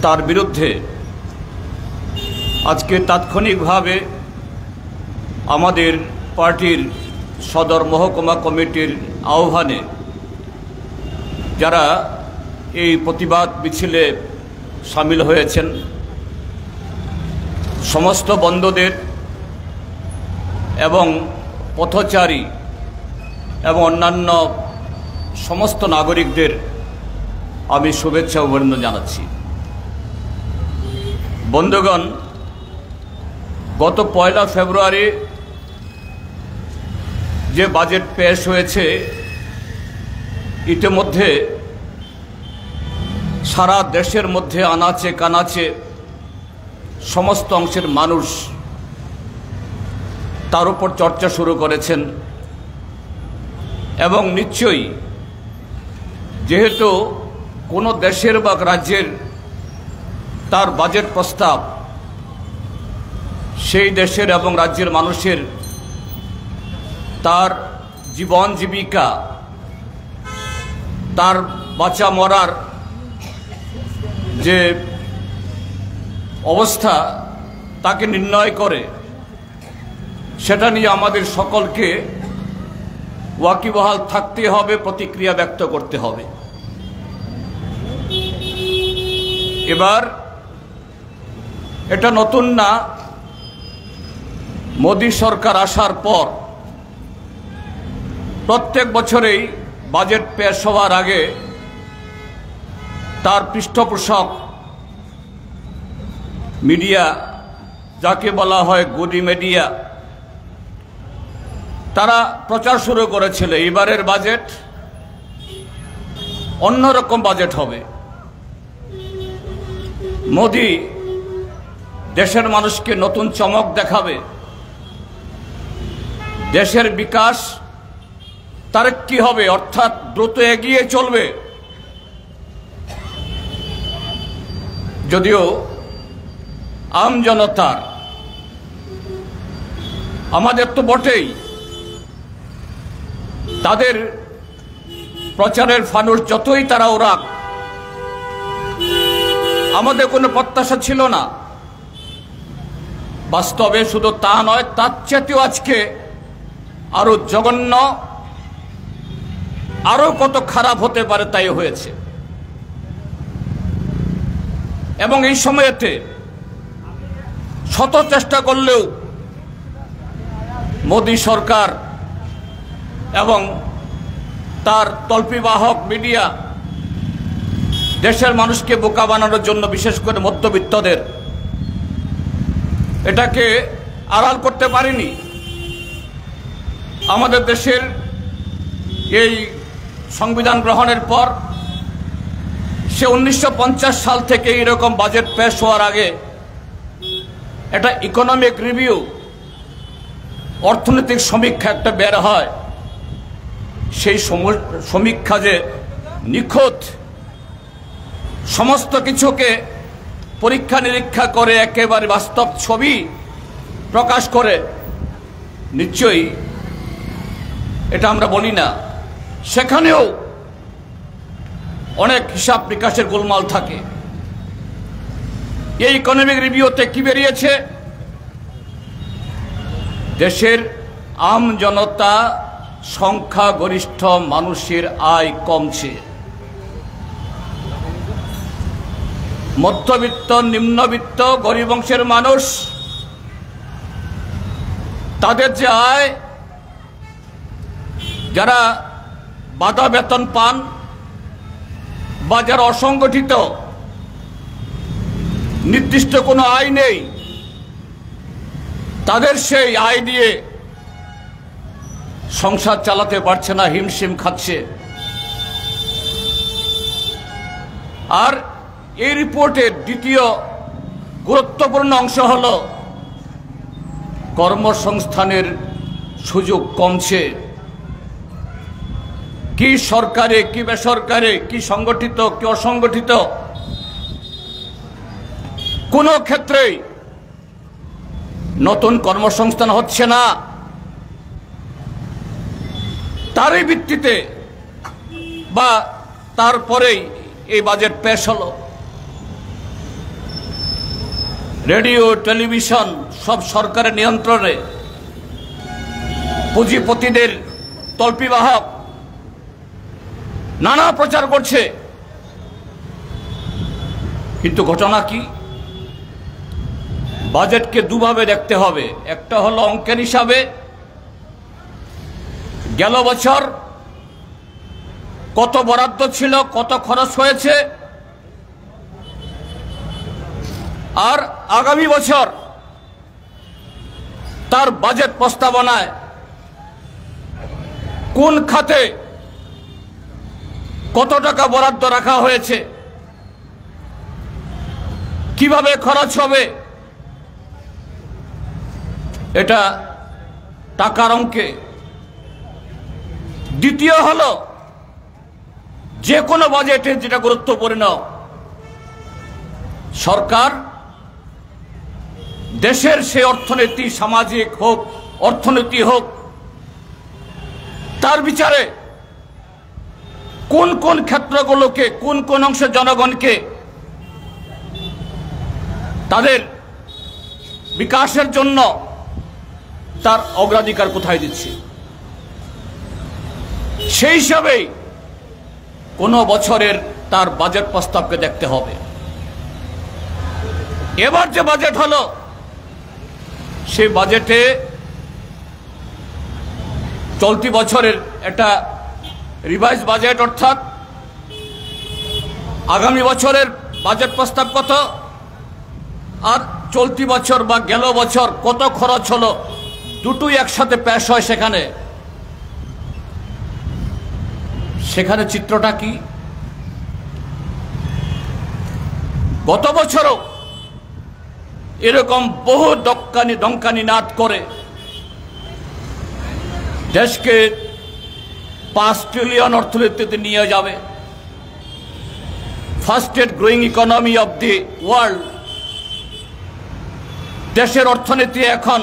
তার বিরুদ্ধে আজকে তাৎক্ষণিকভাবে আমাদের পার্টির সদর মহকুমা কমিটির আহ্বানে যারা এই প্রতিবাদ মিছিলে সামিল হয়েছেন সমস্ত বন্ধুদের এবং পথচারী এবং অন্যান্য সমস্ত নাগরিকদের আমি শুভেচ্ছা ও অভিনন্দন জানাচ্ছি। বন্ধুগণ, গত 1 ফেব্রুয়ারি যে বাজেট পেশ হয়েছে ইতিমধ্যে সারা দেশের মধ্যে আনাচে কানাচে সমস্ত অংশের মানুষ তার উপর চর্চা শুরু করেছেন এবং নিশ্চয়ই যেহেতু কোনো দেশের বা রাজ্যের তার বাজেট প্রস্তাব সেই দেশের এবং রাজ্যের মানুষের তার জীবন জীবিকা তার বাঁচা মরার যে অবস্থা তাকে নির্ণয় করে সেটা নিয়ে আমাদের সকলকে ওয়াকিবহাল থাকতে হবে, প্রতিক্রিয়া ব্যক্ত করতে হবে। এবার এটা নতুন না, মোদী সরকার আসার পর প্রত্যেক বছরেই বাজেট পেশ হওয়ার আগে তার পৃষ্ঠপোষক মিডিয়া, যাকে বলা হয় গদি মিডিয়া, তারা প্রচার শুরু করেছিল এবারের বাজেট অন্যরকম বাজেট হবে। মোদী দেশের মানুষকে নতুন চমক দেখাবে, দেশের বিকাশ তারক্কি হবে, অর্থাৎ দ্রুত এগিয়ে চলবে। যদিও আম জনতার, আমাদের তো বটেই, তাদের প্রচারের ফানুস যতই তারা ওরা, আমাদের কোনো প্রত্যাশা ছিল না। বাস্তবে শুধু তা নয়, তার চেয়েও আজকে আরো জঘন্য, আরো কত খারাপ হতে পারে তাই হয়েছে। এবং এই সময়েতে শত চেষ্টা করলেও মোদী সরকার এবং তার তল্পিবাহক মিডিয়া দেশের মানুষকে বোকা বানানোর জন্য, বিশেষ করে মধ্যবিত্তদের, এটাকে আড়াল করতে পারেনি। আমাদের দেশের এই সংবিধান গ্রহণের পর সে 1950 সাল থেকে এরকম বাজেট পেশ হওয়ার আগে এটা ইকোনমিক রিভিউ, অর্থনৈতিক সমীক্ষা একটা বের হয়। সেই সমীক্ষা যে নিখুঁত, সমস্ত কিছুকে পরীক্ষা নিরীক্ষা করে একেবারে বাস্তব ছবি প্রকাশ করে, নিশ্চয়ই এটা আমরা বলি না, সেখানেও অনেক হিসাব নিকাশের গোলমাল থাকে। এই ইকোনমিক রিভিউতে কি বেরিয়েছে? দেশের আম জনতা, সংখ্যাগরিষ্ঠ মানুষের আয় কমছে। মধ্যবিত্ত, নিম্নবিত্ত, গরিব অংশের মানুষ, তাদের যে আয়, যারা বাধা বেতন পান বা যারা অসংগঠিত, নির্দিষ্ট কোনো আয় নেই, তাদের সেই আয় দিয়ে সংসার চালাতে পারছে না, হিমশিম খাচ্ছে। আর এই রিপোর্টের দ্বিতীয় গুরুত্বপূর্ণ অংশ হল কর্মসংস্থানের সুযোগ কমছে। কি সরকারি, কি বেসরকারি, কি সংগঠিত, কি অসংগঠিত, কোনো ক্ষেত্রেই নতুন কর্মসংস্থান হচ্ছে না। তারই ভিত্তিতে বা তারপরেই এই বাজেট পেশ হলো। রেডিও টেলিভিশন সব সরকারের নিয়ন্ত্রণে, পুঁজিপতিদের তল্পিবাহক, নানা প্রচার করছে। কিন্তু ঘটনা কি? বাজেটকে দুভাবে দেখতে হবে। একটা হলো অঙ্কের হিসাবে, গেল বছর কত বরাদ্দ ছিল, কত খরচ হয়েছে, আর আগামী বছর তার বাজেট প্রস্তাবনায় কোন খাতে কত টাকা বরাদ্দ রাখা হয়েছে, কিভাবে খরচ হবে, এটা টাকার অঙ্কে। দ্বিতীয় হলো যে কোনো বাজেটের যেটা গুরুত্বপূর্ণ, সরকার দেশের সে অর্থনীতি, সামাজিক হোক, অর্থনীতি হোক, তার বিচারে কোন কোন ক্ষেত্রগুলোকে, কোন কোন অংশের জনগণকে তাদের বিকাশের জন্য তার অগ্রাধিকার কোথায় দিচ্ছে, সেই হিসাবেই কোন বছরের তার বাজেট প্রস্তাবকে দেখতে হবে। এবার যে বাজেট হলো, সেই বাজেটে চলতি বছরের একটা রিভাইজ বাজেট, অর্থাৎ আগামী বছরের বাজেট প্রস্তাব কত, আর চলতি বছর বা গেল বছর কত খরচ হলো, দুটোই একসাথে পেশ হয়। সেখানে চিত্রটা কি? গত বছরও এরকম বহু ডঙ্কানি নাদ করে দেশকে 5 ট্রিলিয়ন অর্থনীতিতে নিয়ে যাবে, fastest growing economy of the world. দেশের অর্থনীতি এখন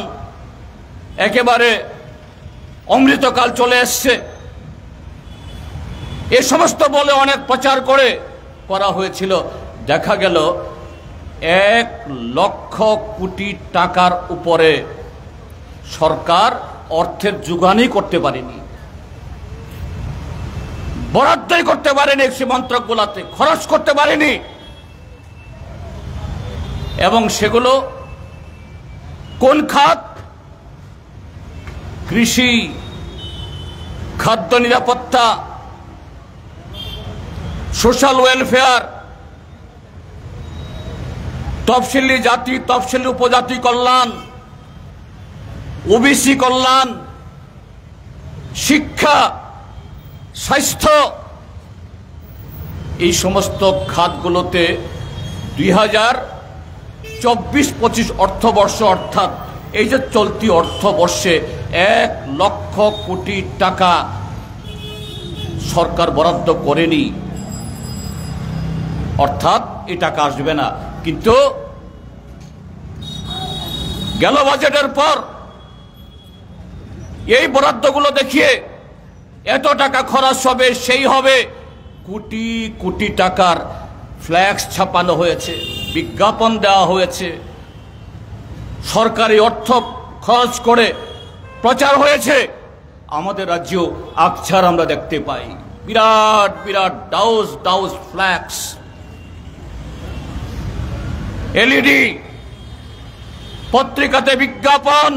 একেবারে অমৃতকাল চলে এসছে, এ সমস্ত বলে অনেক প্রচার করা হয়েছিল। দেখা গেল 1 লক্ষ কোটি টাকার উপরে সরকার অর্থের যোগানই করতে পারেনি, বরাদ্দই করতে পারেনি, সে মন্ত্রকগুলোতে খরচ করতে পারেনি। এবং সেগুলো কোন খাত? কৃষি, খাদ্য নিরাপত্তা, সোশ্যাল ওয়েলফেয়ার, তফসিলি জাতি তফসিলি উপজাতি কল্যাণ, ওবিসি কল্যাণ, শিক্ষা, স্বাস্থ্য, এই সমস্ত খাতগুলোতে 2024-25 অর্থবর্ষ, অর্থাৎ এই যে চলতি অর্থবর্ষে 1 লক্ষ কোটি টাকা সরকার বরাদ্দ করেনি, অর্থাৎ এই টাকা আসবে না। কিন্তু গেল বাজেটের পর এই বরাদ্দগুলো দেখিয়ে এত টাকা খরচ হবে, সেই হবে, কোটি কোটি টাকার ফ্ল্যাক্স ছাপানো হয়েছে, বিজ্ঞাপন দেওয়া হয়েছে, সরকারি অর্থ খরচ করে প্রচার হয়েছে। আমাদের রাজ্যেও আকছার আমরা দেখতে পাই, বিরাট বিরাট ডাউজ ফ্ল্যাক্স, এলইডি পত্রিকাতে বিজ্ঞাপন,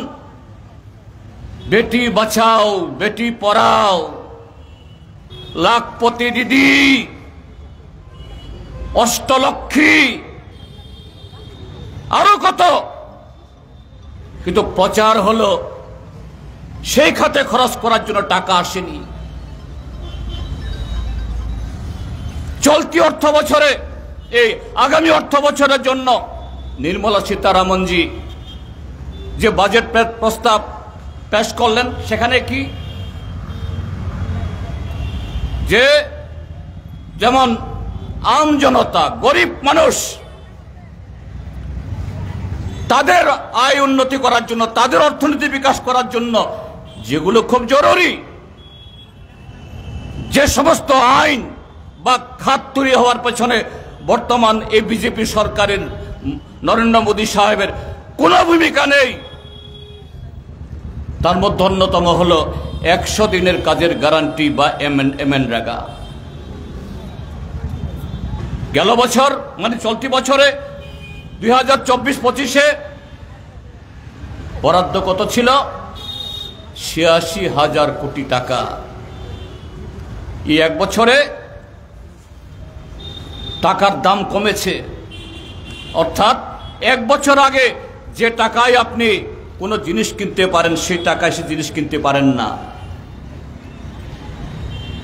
বেটি বাঁচাও বেটি পড়াও, লাখপতি দিদি, অষ্টলক্ষ্মী, আরো কত। কিন্তু প্রচার হলো, সেই খাতে খরচ করার জন্য টাকা আসেনি। চলতি অর্থ বছরে, এই আগামী অর্থ বছরের জন্য নির্মলা সীতারামনজি যে বাজেট প্রস্তাব পেশ করলেন, সেখানে কি যে যেমন আম জনতা, গরিব মানুষ, তাদের আয় উন্নতি করার জন্য, তাদের অর্থনীতি বিকাশ করার জন্য যেগুলো খুব জরুরি, যে সমস্ত আইন বা খাত তৈরি হওয়ার পেছনে বর্তমান এই বিজেপি সরকারের নরেন্দ্র মোদী সাহেবের কোনো ভূমিকা নেই। তার মধ্যে অন্যতম হলো 100 দিনের কাজের গ্যারান্টি বা এমএনরেগা। গেল বছর মানে চলতি বছরে 2024-25-এ বরাদ্দ কত ছিল? 86,000 কোটি টাকা। এই এক বছরে টাকার দাম কমেছে, অর্থাৎ এক বছর আগে যে টাকায় আপনি কোনো জিনিস কিনতে পারেন সেই টাকায় সে জিনিস কিনতে পারেন না।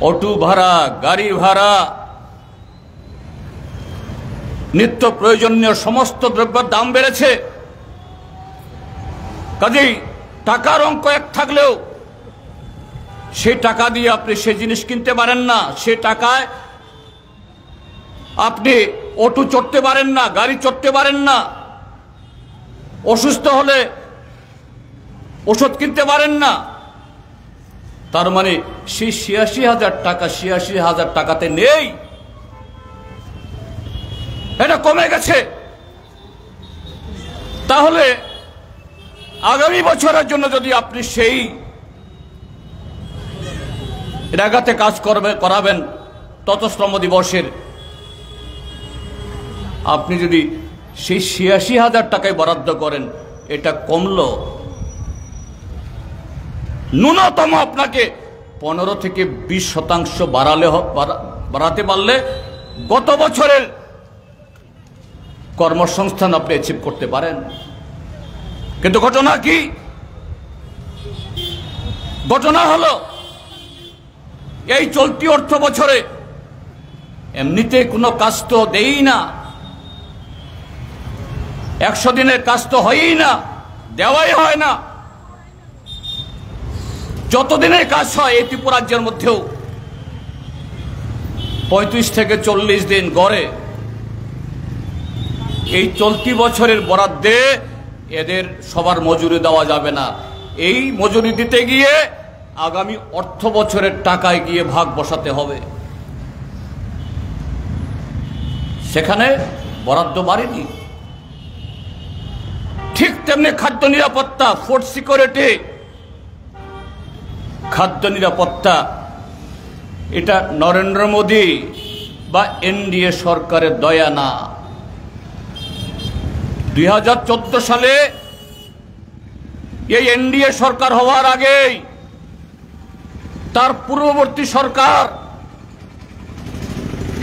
অটো ভাড়া, গাড়ি ভাড়া, নিত্য প্রয়োজনীয় সমস্ত দ্রব্যের দাম বেড়েছে। কাজেই টাকার অঙ্ক এক থাকলেও সেই টাকা দিয়ে আপনি সে জিনিস কিনতে পারেন না। সে টাকায় আপনি অটো চড়তে পারেন না, গাড়ি চড়তে পারেন না, অসুস্থ হলে ওষুধ কিনতে পারেন না। তার মানে সেই 86,000 টাকা 86,000 টাকাতে নেই, এটা কমে গেছে। তাহলে আগামী বছরের জন্য যদি আপনি সেই জায়গাতে কাজ করাবেন তত শ্রম দিবসের, আপনি যদি সেই 86,000 টাকায় বরাদ্দ করেন, এটা কমলো। ন্যূনতম আপনাকে 15 থেকে 20% বাড়াতে পারলে গত বছরের কর্মসংস্থান আপনি অ্যাচিভ করতে পারেন। কিন্তু ঘটনা কি? ঘটনা হলো এই চলতি অর্থ বছরে এমনিতে কোনো কাজ তো দেই না, 100 দিনের কাজ তো হয়ই না, দেওয়াই হয় না। যতদিনের কাজ হয় এই ত্রিপুরাজ্যের মধ্যেও 35 থেকে 40 দিন গড়ে। এই চলতি বছরের বরাদ্দে এদের সবার মজুরি দেওয়া যাবে না। এই মজুরি দিতে গিয়ে আগামী অর্থ বছরের টাকায় গিয়ে ভাগ বসাতে হবে। সেখানে বরাদ্দ বাড়েনি। ঠিক তেমনি খাদ্য নিরাপত্তা, ফুড সিকিউরিটি, খাদ্য নিরাপত্তা, এটা নরেন্দ্র মোদী বা এনডিএ সরকারের দয়া না। 2014 সালে এই এনডিএ সরকার হওয়ার আগেই তার পূর্ববর্তী সরকার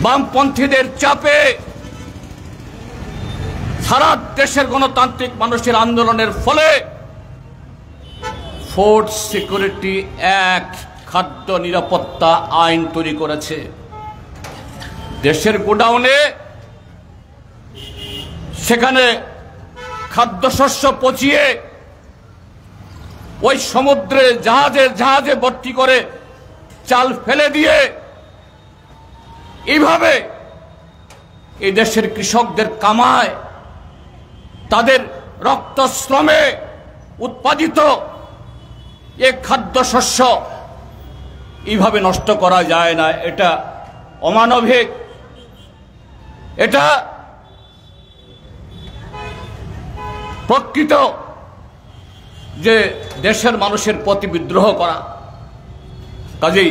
বামপন্থীদের চাপে সারা দেশের গণতান্ত্রিক মানুষের আন্দোলনের ফলে ফুড সিকিউরিটি অ্যাক্ট, খাদ্য নিরাপত্তা আইন তৈরি করেছে। দেশের গোডাউনে সেখানে খাদ্যশস্য পচিয়ে ওই সমুদ্রে জাহাজে ভর্তি করে চাল ফেলে দিয়ে এইভাবে এই দেশের কৃষকদের কামায়, তাদের রক্তশ্রমে উৎপাদিত এই খাদ্যশস্য এইভাবে নষ্ট করা যায় না। এটা অমানবিক, এটা প্রকৃত যে দেশের মানুষের প্রতি বিদ্রোহ করা। কাজেই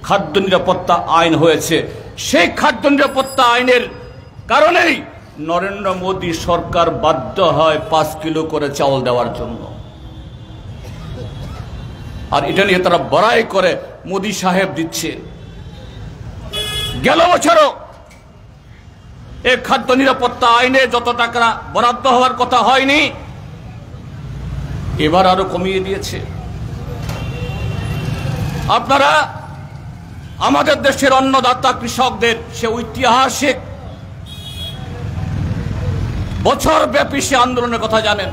খাদ্য নিরাপত্তা আইন হয়েছে। সেই খাদ্য নিরাপত্তা আইনের কারণেই নরেন্দ্র মোদী সরকার বাধ্য হয় 5 কিলো করে চাউল দেওয়ার জন্য। আর এটা নিয়ে তারা বড়াই করে মোদী সাহেব দিচ্ছে। গেল বছরও এই খাদ্য নিরাপত্তা আইনে যত টাকা বরাদ্দ হওয়ার কথা হয়নি, এবার আরো কমিয়ে দিয়েছে। আপনারা আমাদের দেশের অন্নদাতা কৃষকদের সে ঐতিহাসিক বছর ব্যাপী সে আন্দোলনের কথা জানেন।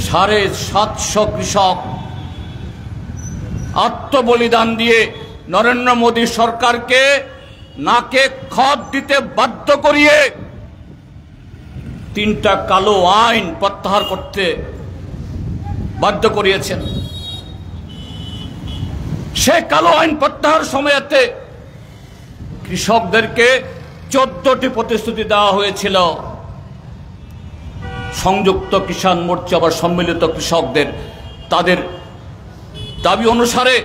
750 কৃষক আত্মবলিদান দিয়ে নরেন্দ্র মোদী সরকারকে নাকে খত দিতে বাধ্য করিয়ে 3টা কালো আইন প্রত্যাহার করতে বাধ্য করিয়েছেন। সে কালো আইন প্রত্যাহার সময়েতে কৃষকদেরকে 14টি প্রতিশ্রুতি দেওয়া হয়েছিল। সংযুক্ত কিষাণ মোর্চা বা সম্মিলিত কৃষকদের তাদের দাবি অনুসারে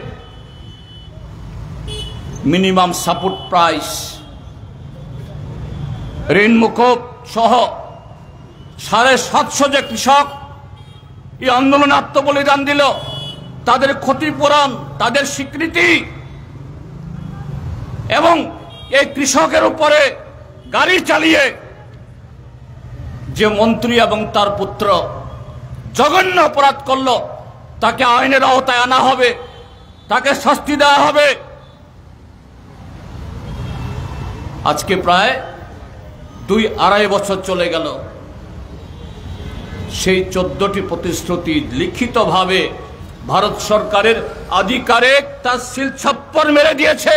মিনিমাম সাপোর্ট প্রাইস, ঋণ মুকুব সহ 750 যে কৃষক এই আন্দোলনে আত্মবলিদান দিল, তাদের ক্ষতিপূরণ, তাদের স্বীকৃতি এবং এই কৃষকের উপরে গাড়ি চালিয়ে যে মন্ত্রী এবং তার পুত্র জঘন্য অপরাধ করল, তাকে আইনের আওতায় আনা হবে, তাকে শাস্তি দেওয়া হবে। আজকে প্রায় 2-2.5 বছর চলে গেল। সেই 14টি প্রতিশ্রুতি লিখিতভাবে ভারত সরকারের আধিকারিক তার সিল ছাপ্পর মেরে দিয়েছে।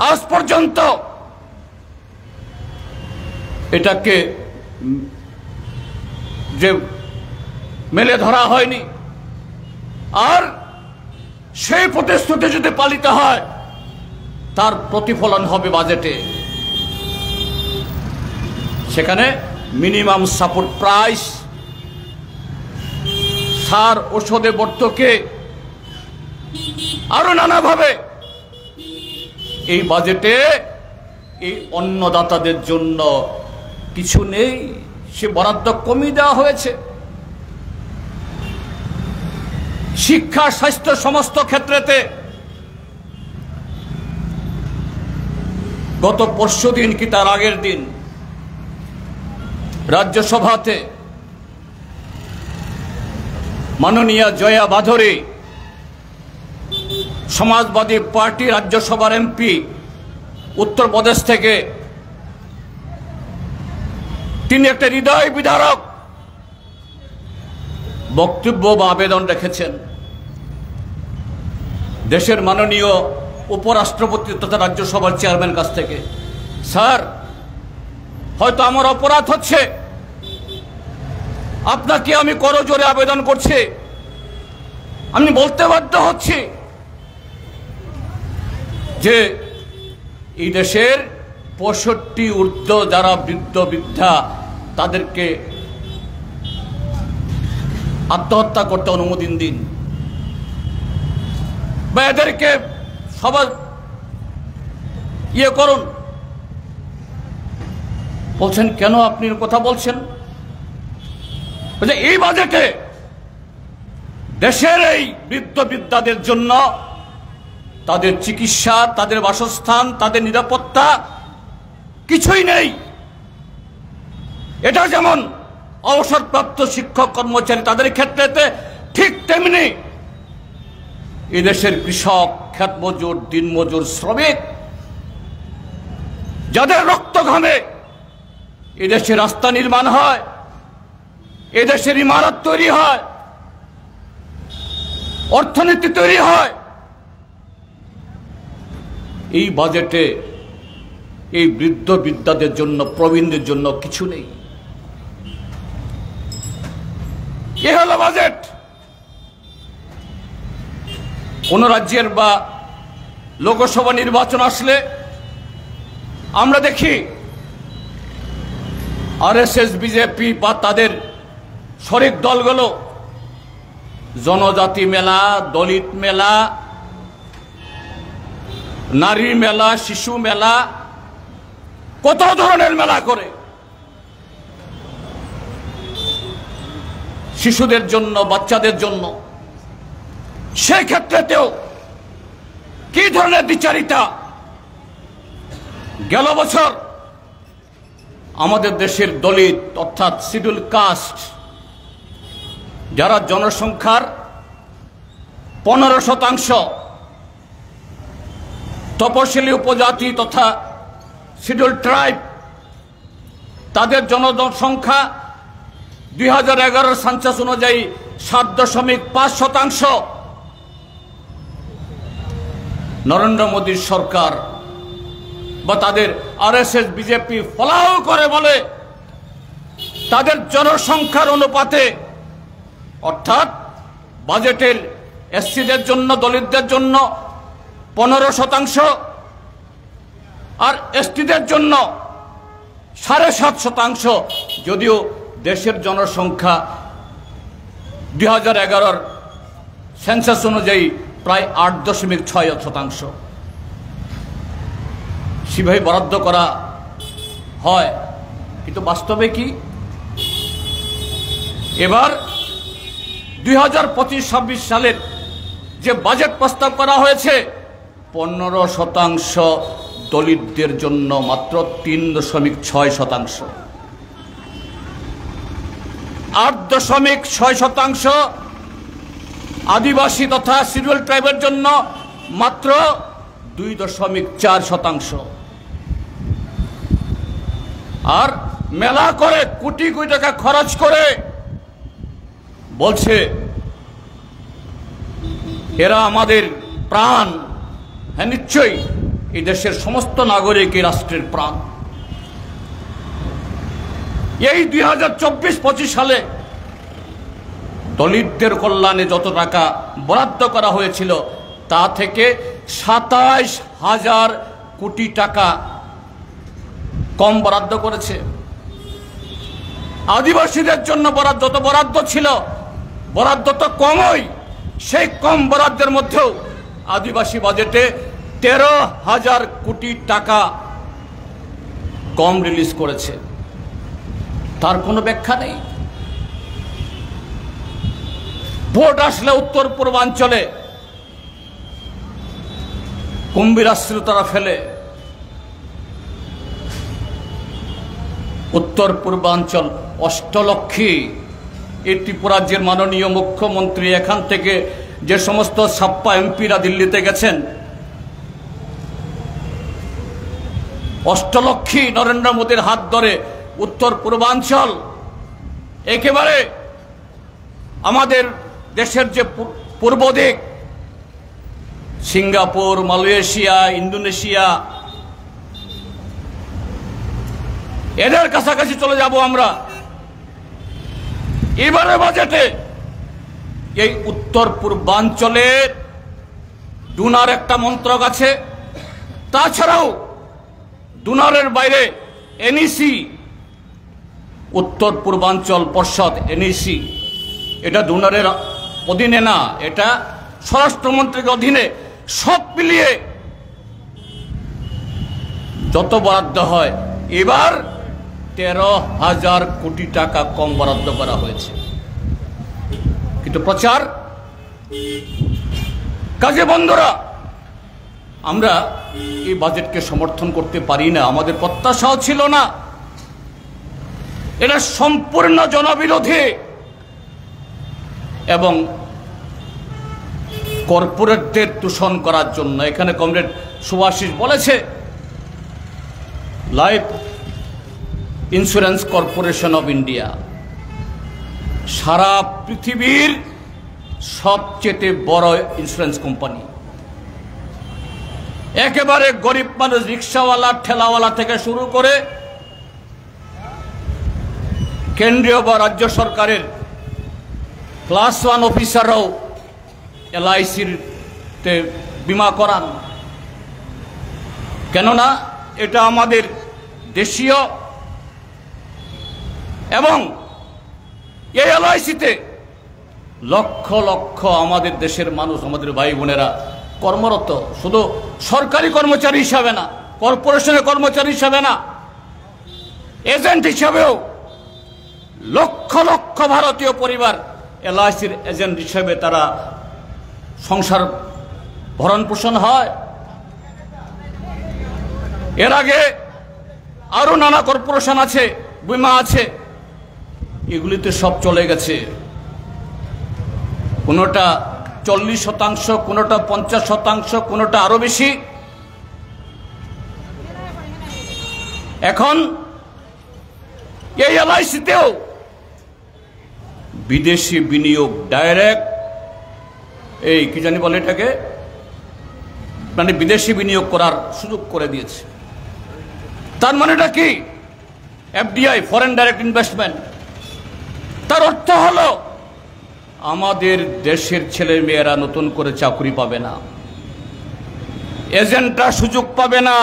আজ পর্যন্ত এটাকে যে মেলে ধরা হয়নি। আর সেই প্রতিশ্রুতি যদি পালিত হয়, তার প্রতিফলন হবে বাজেটে। সেখানে মিনিমাম সাপোর্ট প্রাইস, সার ঔষধে ভর্তুকি, আরো নানাভাবে এই বাজেটে এই অন্নদাতাদের জন্য কিছু নেই। সে বরাদ্দ কমিয়ে দেওয়া হয়েছে। শিক্ষা, স্বাস্থ্য সমস্ত ক্ষেত্রেতে গত পরশুদিন কি তার আগের দিন রাজ্যসভাতে মাননীয়া জয়া বাধরে, সমাজবাদী পার্টি রাজ্যসভার এমপি উত্তরপ্রদেশ থেকে, তিনি একটা হৃদয় বিদারক বক্তব্য বা আবেদন রেখেছেন দেশের মাননীয় উপরাষ্ট্রপতি তথা রাজ্যসভার চেয়ারম্যান কাছ থেকে। স্যার, হয়তো আমার অপরাধ হচ্ছে, আপনাকে আমি করজোরে আবেদন করছি, আমি বলতে বাধ্য হচ্ছি যে এই দেশের 65 ঊর্ধ্ব যারা বৃদ্ধ বৃদ্ধা, তাদেরকে আত্মহত্যা করতে অনুমতি দিন, বা এদেরকে সবার করুন। বলছেন কেন আপনি কথা বলছেন? এই বাজেটে দেশের এই বৃদ্ধ বৃদ্ধাদের জন্য তাদের চিকিৎসা, তাদের বাসস্থান, তাদের নিরাপত্তা কিছুই নেই। এটা যেমন অবসরপ্রাপ্ত শিক্ষক কর্মচারী তাদের ক্ষেত্রে, ঠিক তেমনি এদেশের কৃষক, ক্ষেত মজুর, দিনমজুর, শ্রমিক, যাদের রক্ত ঘামে এদেশে রাস্তা নির্মাণ হয়, এদেশের ইমারত তৈরি হয়, অর্থনীতি তৈরি হয়, এই বাজেটে এই বৃদ্ধ বৃদ্ধাদের জন্য, প্রবীণদের জন্য কিছু নেই। এ হলো বাজেট। কোন রাজ্যের বা লোকসভা নির্বাচন আসলে আমরা দেখি আরএসএস, বিজেপি বা তাদের শরিক দলগুলো জনজাতি মেলা, দলিত মেলা, নারী মেলা, শিশু মেলা, কত ধরনের মেলা করে। শিশুদের জন্য, বাচ্চাদের জন্য, সেই ক্ষেত্রেতেও কি ধরনের বিচারিতা। গেল বছর আমাদের দেশের দলিত অর্থাৎ শিডিউল কাস্ট, যারা জনসংখ্যার 15%, তপশিলি উপজাতি তথা শিডিউল ট্রাইব, তাদের জনসংখ্যা 2011 সেন্সাস অনুযায়ী 7.5%। নরেন্দ্র মোদীর সরকার বা তাদের আরএসএস, বিজেপি ফলাও করে বলে তাদের জনসংখ্যার অনুপাতে, অর্থাৎ বাজেটের এসসিদের জন্য, দলিতদের জন্য 15% আর এসটিদের জন্য 7.5%, যদিও দেশের জনসংখ্যা 2011 সেন্সাস অনুযায়ী প্রায় 8.6%। সেভাবে বরাদ্দ করা হয়, কিন্তু বাস্তবে কি? এবার 2025-26 সালের যে বাজেট প্রস্তাব করা হয়েছে 15% দলিতদের জন্য, মাত্র 3.6%। 8.6% আদিবাসী তথা শিডিউল ট্রাইবের জন্য, মাত্র 2.4%। আর মেলা করে কোটি কোটি টাকা খরচ করে বলছে এরা আমাদের প্রাণ। হ্যাঁ, নিশ্চয়ই এই দেশের সমস্ত নাগরিক এই রাষ্ট্রের প্রাণ। এই 2024-25 সালে দলিতদের কল্যাণে যত টাকা বরাদ্দ করা হয়েছিল তা থেকে 27,000 কোটি টাকা কম বরাদ্দ করেছে। আদিবাসীদের জন্য যত বরাদ্দ ছিল, বরাদ্দ তো কমই, সেই কম বরাদ্দের মধ্যেও আদিবাসী বাজেটে 13,000 কোটি টাকা কম রিলিজ করেছে। তার কোনো ব্যাখ্যা নেই। ভোট আসলে উত্তর পূর্বাঞ্চলে কুম্ভীরাশ্রিতরা ফেলে। উত্তর পূর্বাঞ্চল অষ্টলক্ষী। এই ত্রিপুরা রাজ্যের মাননীয় মুখ্যমন্ত্রী এখান থেকে যে সমস্ত ছাপ্পা এমপিরা দিল্লিতে গেছেন, অষ্টলক্ষী নরেন্দ্র মোদীর হাত ধরে উত্তর পূর্বাঞ্চল একেবারে আমাদের দেশের যে পূর্ব দিক, সিঙ্গাপুর, মালয়েশিয়া, ইন্দোনেশিয়া, এদের কাছাকাছি চলে যাব আমরা। এবারে বাজেটে এই উত্তর পূর্বাঞ্চলের ডুনার একটা মন্ত্রক আছে, তাছাড়াও ডুনারের বাইরে এনইসি, উত্তর পূর্বাঞ্চল পর্ষদ এনইসি, এটা ডুনারের অধীনে না, এটা স্বরাষ্ট্রমন্ত্রীর অধীনে। সব মিলিয়ে যত বরাদ্দ হয়, এবার 13,000 কোটি টাকা কম বরাদ্দ করা হয়েছে। কিন্তু প্রচার কাজে বন্ধুরা, আমরা এই বাজেটকে সমর্থন করতে পারি না। আমাদের প্রত্যাশাও ছিল না। এটা সম্পূর্ণ জনবিরোধী এবং কর্পোরেটদের দূষণ করার জন্য। এখানে কমরেড সুভাষিস বলেছে, life insurance corporation of India সারা পৃথিবীর সবচেয়ে বড় ইন্স্যুরেন্স কোম্পানি। একেবারে গরিব মানুষ, রিক্সাওয়ালা, ঠেলাওয়ালা থেকে শুরু করে কেন্দ্রীয় বা রাজ্য সরকারের ক্লাস 1 অফিসাররাও LICর বীমা করান। কেননা এটা আমাদের দেশীয়, এবং এই LICতে লক্ষ লক্ষ আমাদের দেশের মানুষ, আমাদের ভাই বোনেরা কর্মরত। শুধু সরকারি কর্মচারী হিসাবে না, কর্পোরেশনের কর্মচারী হিসাবে না, এজেন্ট হিসাবেও লক্ষ লক্ষ ভারতীয় পরিবার LICর এজেন্ট হিসেবে তারা সংসার ভরণ পোষণ হয়। এর আগে আরো নানা কর্পোরেশন আছে, বীমা আছে, এগুলিতে সব চলে গেছে। কোনোটা 40%, কোনোটা 50%, কোনোটা আরো বেশি। এখন এই LICতেও বিদেশি বিনিয়োগ ডাইরেক্ট, এই কি জানি বলে এটাকে, মানে বিদেশি বিনিয়োগ করার সুযোগ করে দিয়েছে। তার মানেটা কি? FDI, foreign direct investment. তার অর্থ হলো আমাদের দেশের ছেলে মেয়েরা নতুন করে চাকরি পাবে না, এজেন্টরা সুযোগ পাবে না।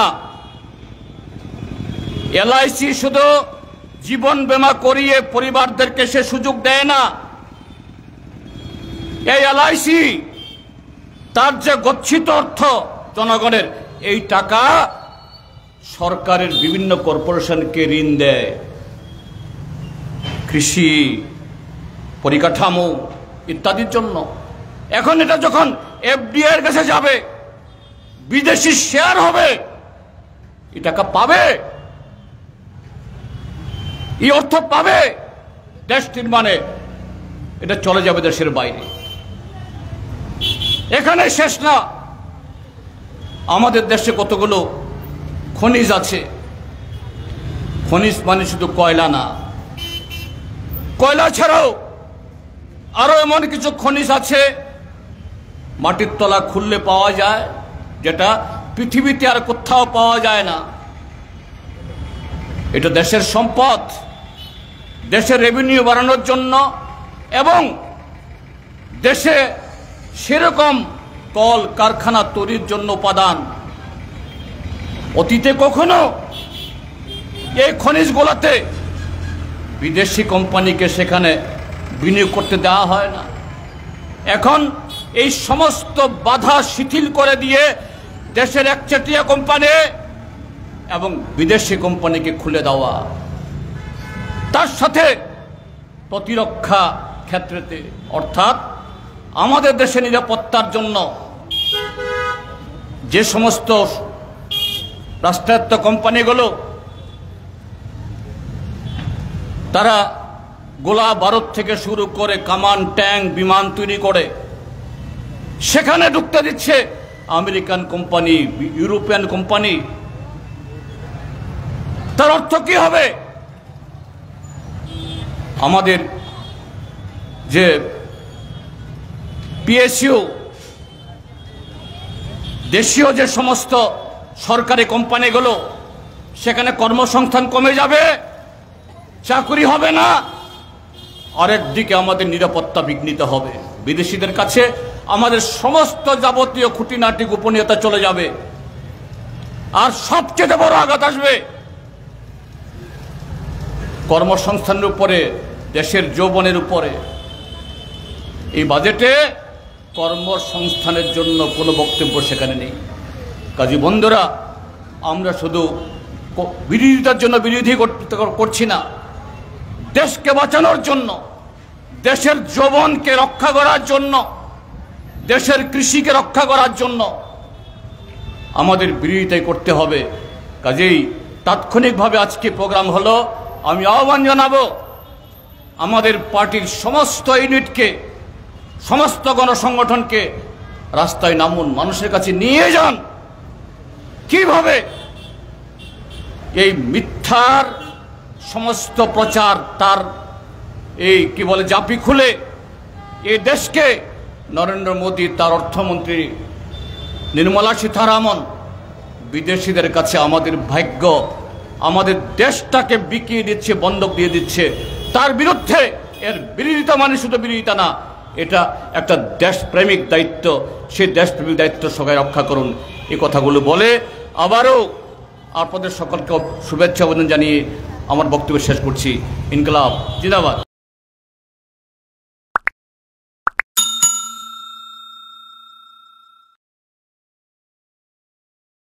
এলআইসি শুধু জীবন বীমা করিয়ে পরিবারদেরকে সে সুযোগ দেয় না। এই এলআইসি তার যে গচ্ছিত অর্থ জনগণের, এই টাকা সরকারের বিভিন্ন কর্পোরেশনকে ঋণ দেয়, কৃষি, পরিকাঠামো ইত্যাদির জন্য। এখন এটা যখন এফডিআই এর কাছে যাবে, বিদেশি শেয়ার হবে, এই টাকা পাবে, এই অর্থ পাবে দেশ নির্মাণে, এটা চলে যাবে দেশের বাইরে। এখানে শেষ না, আমাদের দেশে কতগুলো খনিজ আছে। খনিজ মানে শুধু কয়লা না, কয়লা ছাড়াও আরো এমন কিছু খনিজ আছে মাটির তলা খুললে পাওয়া যায়, যেটা পৃথিবীতে আর কোথাও পাওয়া যায় না। এটা দেশের সম্পদ, দেশের রেভিনিউ বাড়ানোর জন্য এবং দেশে সেরকম কল কারখানা তৈরির জন্য উপাদান। অতীতে কখনো এই খনিজগুলোতে বিদেশি কোম্পানিকে সেখানে বিনিয়োগ করতে দেওয়া হয় না। এখন এই সমস্ত বাধা শিথিল করে দিয়ে দেশের একচেটিয়া কোম্পানি এবং বিদেশি কোম্পানিকে খুলে দেওয়া, তার সাথে প্রতিরক্ষা ক্ষেত্রেতে অর্থাৎ আমাদের দেশের নিরাপত্তার জন্য যে সমস্ত রাষ্ট্রায়ত্ত কোম্পানিগুলো তারা গোলা বারুদ থেকে শুরু করে কামান, ট্যাঙ্ক, বিমান তৈরি করে সেখানে ঢুকতে দিচ্ছে আমেরিকান কোম্পানি, ইউরোপিয়ান কোম্পানি। তার অর্থ কি হবে? আমাদের যে পিএসইউ, দেশীয় যে সমস্ত সরকারি কোম্পানিগুলো, সেখানে কর্মসংস্থান কমে যাবে, চাকরি হবে না। আরেকদিকে আমাদের নিরাপত্তা বিঘ্নিত হবে, বিদেশিদের কাছে আমাদের সমস্ত যাবতীয় খুঁটিনাটি গোপনীয়তা চলে যাবে। আর সবচেয়ে বড় আঘাত আসবে কর্মসংস্থানের উপরে, দেশের যৌবনের উপরে। এই বাজেটে কর্মসংস্থানের জন্য কোনো বক্তব্য সেখানে নেই। কাজী বন্ধুরা, আমরা শুধু বিরোধিতার জন্য বিরোধী করছি না, দেশকে বাঁচানোর জন্য, দেশের যৌবনকে রক্ষা করার জন্য, দেশের কৃষিকে রক্ষা করার জন্য আমাদের বিরোধিতাই করতে হবে। কাজেই তাৎক্ষণিকভাবে আজকে প্রোগ্রাম হলো, আমি আহ্বান জানাবো আমাদের পার্টির সমস্ত ইউনিটকে, সমস্ত গণসংগঠনকে রাস্তায় নামুন, মানুষের কাছে নিয়ে যান কিভাবে এই মিথ্যার সমস্ত প্রচার, তার এই কি বলে জাপি খুলে এই দেশকে নরেন্দ্র মোদী, তার অর্থমন্ত্রী নির্মলা সীতারামন বিদেশিদের কাছে আমাদের ভাগ্য, আমাদের দেশটাকে বিকিয়ে দিচ্ছে, বন্ধক দিয়ে দিচ্ছে। তার বিরুদ্ধে, এর বিরোধিতা মানে শুধু বিরোধিতা না, এটা একটা দেশপ্রেমিক দায়িত্ব। সেই দেশপ্রেমিক দায়িত্ব সবাই রক্ষা করুন। এই কথাগুলো বলে আবারও আপনাদের সকলকে শুভেচ্ছা অভিনন্দন জানিয়ে আমার বক্তব্য শেষ করছি। ইনকলাব জিন্দাবাদ।